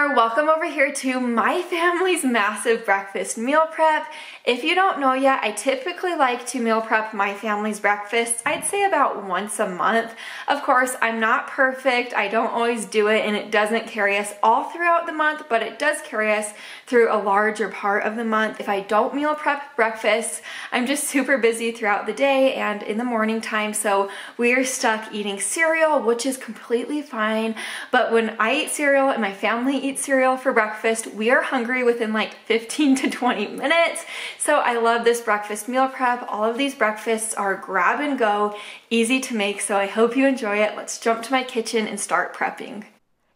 there, welcome over here to my family's massive breakfast meal prep. If you don't know yet, I typically like to meal prep my family's breakfast, I'd say about once a month. Of course, I'm not perfect, I don't always do it, and it doesn't carry us all throughout the month, but it does carry us through a larger part of the month. If I don't meal prep breakfast, I'm just super busy throughout the day and in the morning time, so we are stuck eating cereal, which is completely fine. But when I eat cereal and my family eats cereal for breakfast, we are hungry within like 15 to 20 minutes. So I love this breakfast meal prep. All of these breakfasts are grab and go, easy to make, so I hope you enjoy it. Let's jump to my kitchen and start prepping.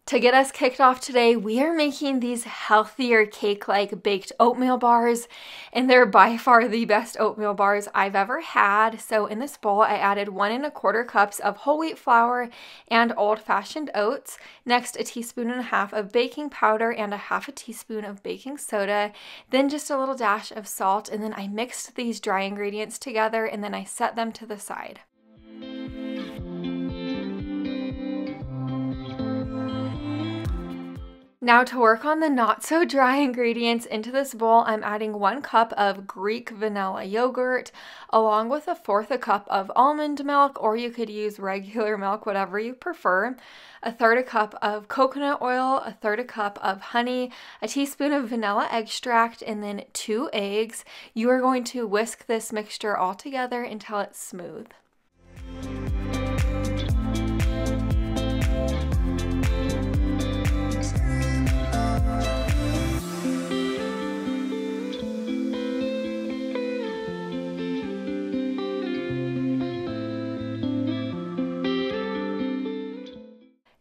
To get us kicked off today, we are making these healthier cake-like baked oatmeal bars, and they're by far the best oatmeal bars I've ever had. So in this bowl, I added 1 1/4 cups of whole wheat flour and old-fashioned oats. Next, a 1.5 teaspoons of baking powder and a 1/2 teaspoon of baking soda. Then just a little dash of salt, and then I mixed these dry ingredients together, and then I set them to the side. Now to work on the not so dry ingredients into this bowl, I'm adding 1 cup of Greek vanilla yogurt along with 1/4 cup of almond milk, or you could use regular milk, whatever you prefer, 1/3 cup of coconut oil, 1/3 cup of honey, a teaspoon of vanilla extract, and then 2 eggs. You are going to whisk this mixture all together until it's smooth.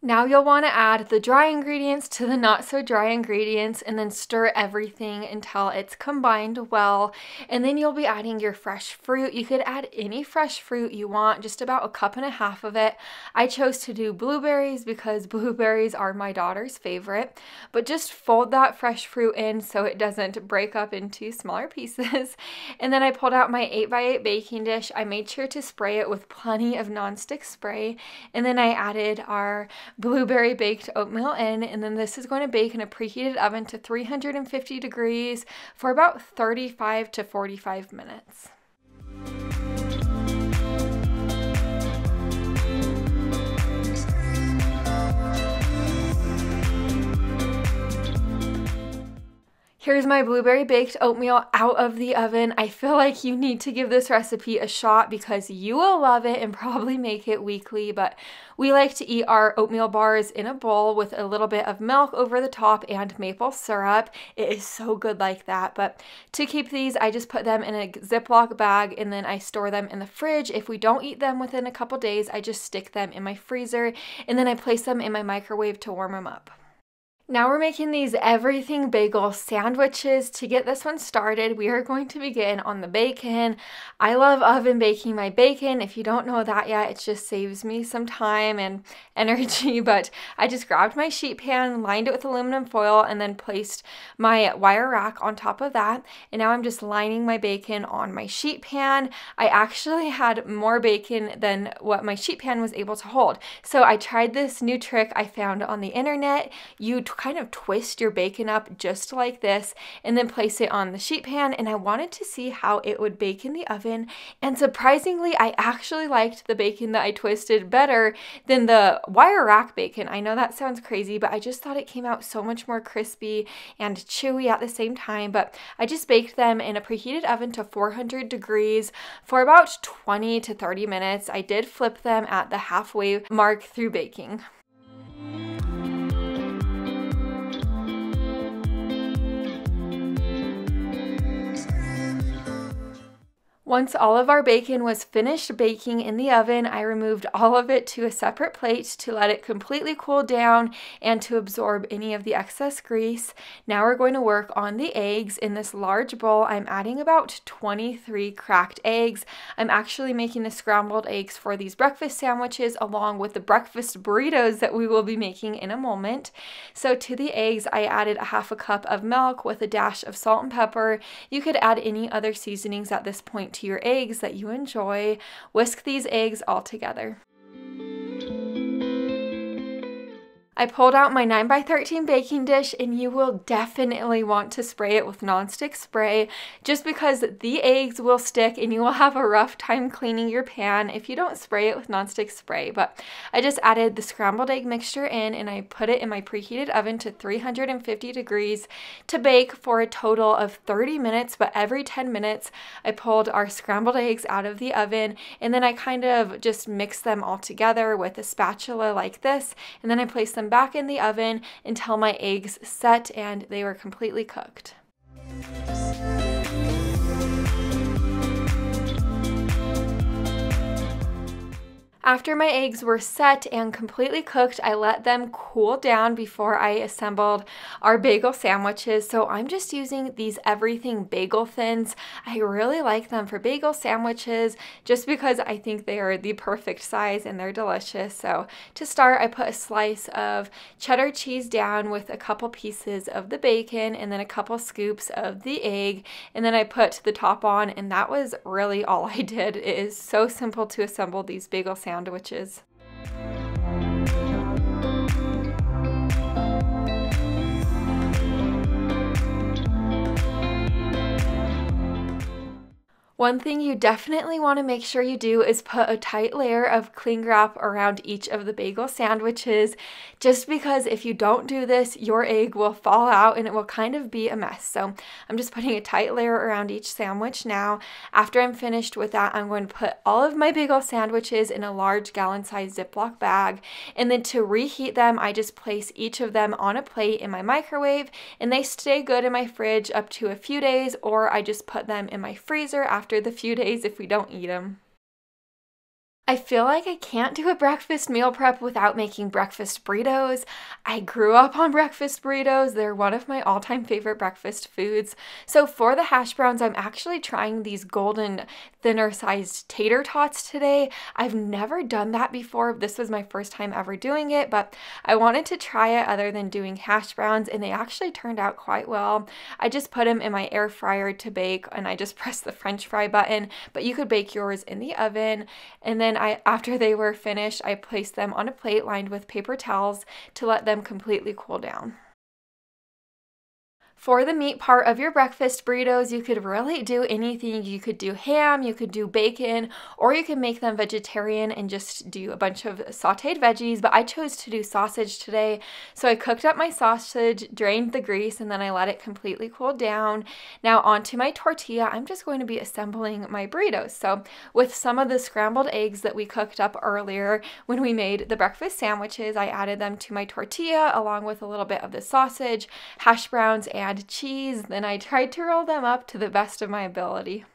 Now you'll want to add the dry ingredients to the not so dry ingredients and then stir everything until it's combined well. And then you'll be adding your fresh fruit. You could add any fresh fruit you want, just about 1.5 cups of it. I chose to do blueberries because blueberries are my daughter's favorite. But just fold that fresh fruit in so it doesn't break up into smaller pieces. And then I pulled out my 8x8 baking dish. I made sure to spray it with plenty of nonstick spray. And then I added our blueberry baked oatmeal in, and then this is going to bake in a preheated oven to 350 degrees for about 35 to 45 minutes. Here's my blueberry baked oatmeal out of the oven. I feel like you need to give this recipe a shot because you will love it and probably make it weekly, but we like to eat our oatmeal bars in a bowl with a little bit of milk over the top and maple syrup. It is so good like that, but to keep these, I just put them in a Ziploc bag and then I store them in the fridge. If we don't eat them within a couple days, I just stick them in my freezer and then I place them in my microwave to warm them up. Now we're making these everything bagel sandwiches. To get this one started, we are going to begin on the bacon. I love oven baking my bacon. If you don't know that yet, it just saves me some time and energy, but I just grabbed my sheet pan, lined it with aluminum foil, and then placed my wire rack on top of that. And now I'm just lining my bacon on my sheet pan. I actually had more bacon than what my sheet pan was able to hold. So I tried this new trick I found on the internet. You kind of twist your bacon up just like this and then place it on the sheet pan, and I wanted to see how it would bake in the oven, and surprisingly I actually liked the bacon that I twisted better than the wire rack bacon. I know that sounds crazy, but I just thought it came out so much more crispy and chewy at the same time. But I just baked them in a preheated oven to 400 degrees for about 20 to 30 minutes. I did flip them at the halfway mark through baking. Once all of our bacon was finished baking in the oven, I removed all of it to a separate plate to let it completely cool down and to absorb any of the excess grease. Now we're going to work on the eggs. In this large bowl, I'm adding about 23 cracked eggs. I'm actually making the scrambled eggs for these breakfast sandwiches along with the breakfast burritos that we will be making in a moment. So to the eggs, I added 1/2 cup of milk with a dash of salt and pepper. You could add any other seasonings at this point to your eggs that you enjoy. Whisk these eggs all together. I pulled out my 9x13 baking dish, and you will definitely want to spray it with nonstick spray just because the eggs will stick and you will have a rough time cleaning your pan if you don't spray it with nonstick spray. But I just added the scrambled egg mixture in, and I put it in my preheated oven to 350 degrees to bake for a total of 30 minutes. But every 10 minutes I pulled our scrambled eggs out of the oven, and then I kind of just mixed them all together with a spatula like this, and then I placed them back in the oven until my eggs set and they were completely cooked. After my eggs were set and completely cooked, I let them cool down before I assembled our bagel sandwiches. So I'm just using these everything bagel thins. I really like them for bagel sandwiches just because I think they are the perfect size and they're delicious. So to start, I put a slice of cheddar cheese down with a couple pieces of the bacon and then a couple scoops of the egg, and then I put the top on, and that was really all I did. It is so simple to assemble these bagel sandwiches. One thing you definitely want to make sure you do is put a tight layer of cling wrap around each of the bagel sandwiches, just because if you don't do this, your egg will fall out and it will kind of be a mess. So I'm just putting a tight layer around each sandwich now. After I'm finished with that, I'm going to put all of my bagel sandwiches in a large gallon-sized Ziploc bag, and then to reheat them, I just place each of them on a plate in my microwave, and they stay good in my fridge up to a few days, or I just put them in my freezer after the few days if we don't eat them. I feel like I can't do a breakfast meal prep without making breakfast burritos. I grew up on breakfast burritos. They're one of my all-time favorite breakfast foods. So for the hash browns, I'm actually trying these golden thinner sized tater tots today. I've never done that before. This was my first time ever doing it, but I wanted to try it other than doing hash browns, and they actually turned out quite well. I just put them in my air fryer to bake, and I just pressed the French fry button, but you could bake yours in the oven. And then after they were finished, I placed them on a plate lined with paper towels to let them completely cool down. For the meat part of your breakfast burritos, you could really do anything. You could do ham, you could do bacon, or you could make them vegetarian and just do a bunch of sauteed veggies, but I chose to do sausage today. So I cooked up my sausage, drained the grease, and then I let it completely cool down. Now onto my tortilla, I'm just going to be assembling my burritos. So with some of the scrambled eggs that we cooked up earlier when we made the breakfast sandwiches, I added them to my tortilla along with a little bit of the sausage, hash browns, and cheese. Then I tried to roll them up to the best of my ability.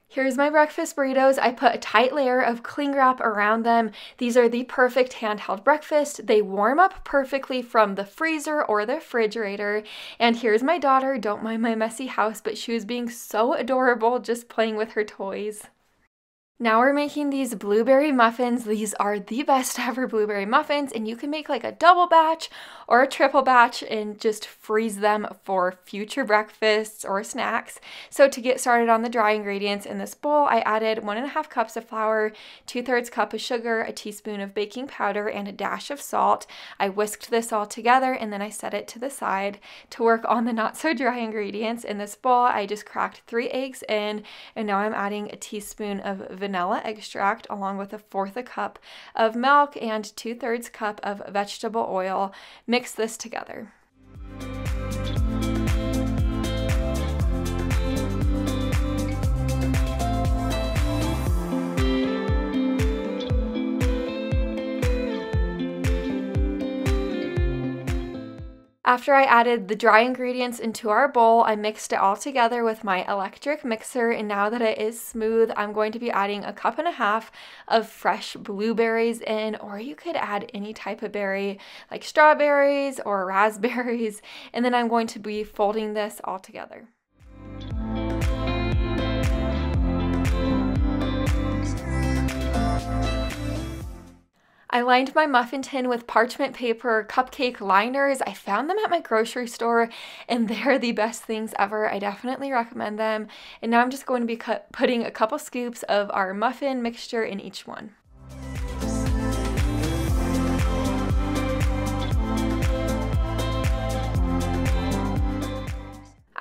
Here's my breakfast burritos. I put a tight layer of cling wrap around them. These are the perfect handheld breakfast. They warm up perfectly from the freezer or the refrigerator. And here's my daughter. Don't mind my messy house, but she was being so adorable just playing with her toys. Now we're making these blueberry muffins. These are the best ever blueberry muffins, and you can make like a double batch or a triple batch and just freeze them for future breakfasts or snacks. So to get started on the dry ingredients in this bowl, I added 1.5 cups of flour, 2/3 cup of sugar, a teaspoon of baking powder, and a dash of salt. I whisked this all together and then I set it to the side. To work on the not so dry ingredients in this bowl, I just cracked 3 eggs in, and now I'm adding a teaspoon of vanilla extract along with 1/4 cup of milk and 2/3 cup of vegetable oil. Mix this together. After I added the dry ingredients into our bowl, I mixed it all together with my electric mixer, and now that it is smooth, I'm going to be adding 1.5 cups of fresh blueberries in, or you could add any type of berry like strawberries or raspberries, and then I'm going to be folding this all together. I lined my muffin tin with parchment paper cupcake liners. I found them at my grocery store and they're the best things ever. I definitely recommend them. And now I'm just going to be putting a couple scoops of our muffin mixture in each one.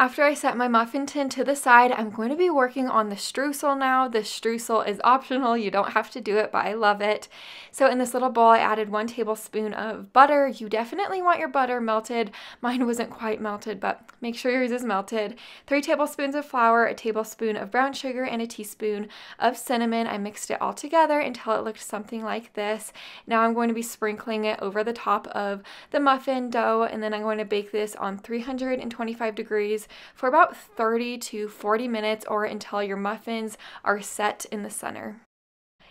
After I set my muffin tin to the side, I'm going to be working on the streusel now. The streusel is optional, you don't have to do it, but I love it. So in this little bowl, I added 1 tablespoon of butter. You definitely want your butter melted. Mine wasn't quite melted, but make sure yours is melted. 3 tablespoons of flour, a tablespoon of brown sugar, and a teaspoon of cinnamon. I mixed it all together until it looked something like this. Now I'm going to be sprinkling it over the top of the muffin dough, and then I'm going to bake this on 325 degrees for about 30 to 40 minutes or until your muffins are set in the center.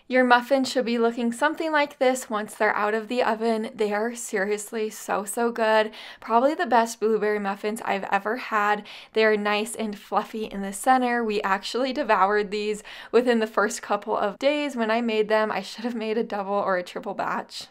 Your muffins should be looking something like this once they're out of the oven. They are seriously so good. Probably the best blueberry muffins I've ever had. They are nice and fluffy in the center. We actually devoured these within the first couple of days when I made them. I should have made a double or a triple batch.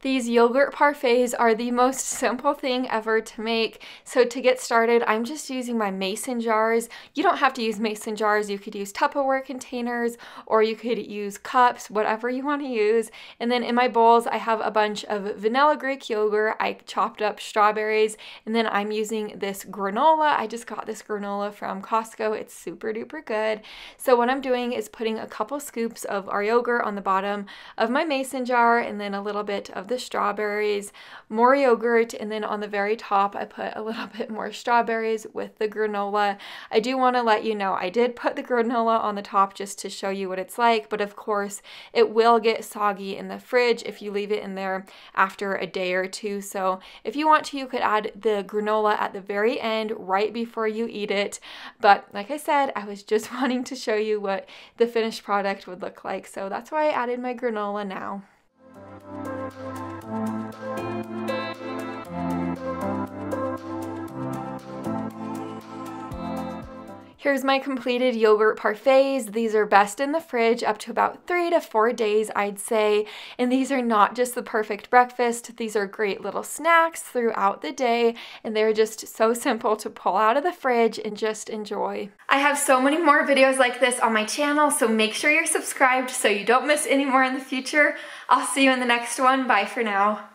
These yogurt parfaits are the most simple thing ever to make. So to get started, I'm just using my mason jars. You don't have to use mason jars. You could use Tupperware containers or you could use cups, whatever you want to use. And then in my bowls, I have a bunch of vanilla Greek yogurt. I chopped up strawberries, and then I'm using this granola. I just got this granola from Costco. It's super duper good. So what I'm doing is putting a couple scoops of our yogurt on the bottom of my mason jar, and then a little bit of the strawberries, more yogurt, and then on the very top I put a little bit more strawberries with the granola. I do want to let you know I did put the granola on the top just to show you what it's like, but of course it will get soggy in the fridge if you leave it in there after a day or two. So if you want to, you could add the granola at the very end right before you eat it. But like I said, I was just wanting to show you what the finished product would look like, so that's why I added my granola now. Here's my completed yogurt parfaits. These are best in the fridge up to about 3 to 4 days, I'd say. And these are not just the perfect breakfast. These are great little snacks throughout the day, and they're just so simple to pull out of the fridge and just enjoy. I have so many more videos like this on my channel, so make sure you're subscribed so you don't miss any more in the future. I'll see you in the next one. Bye for now.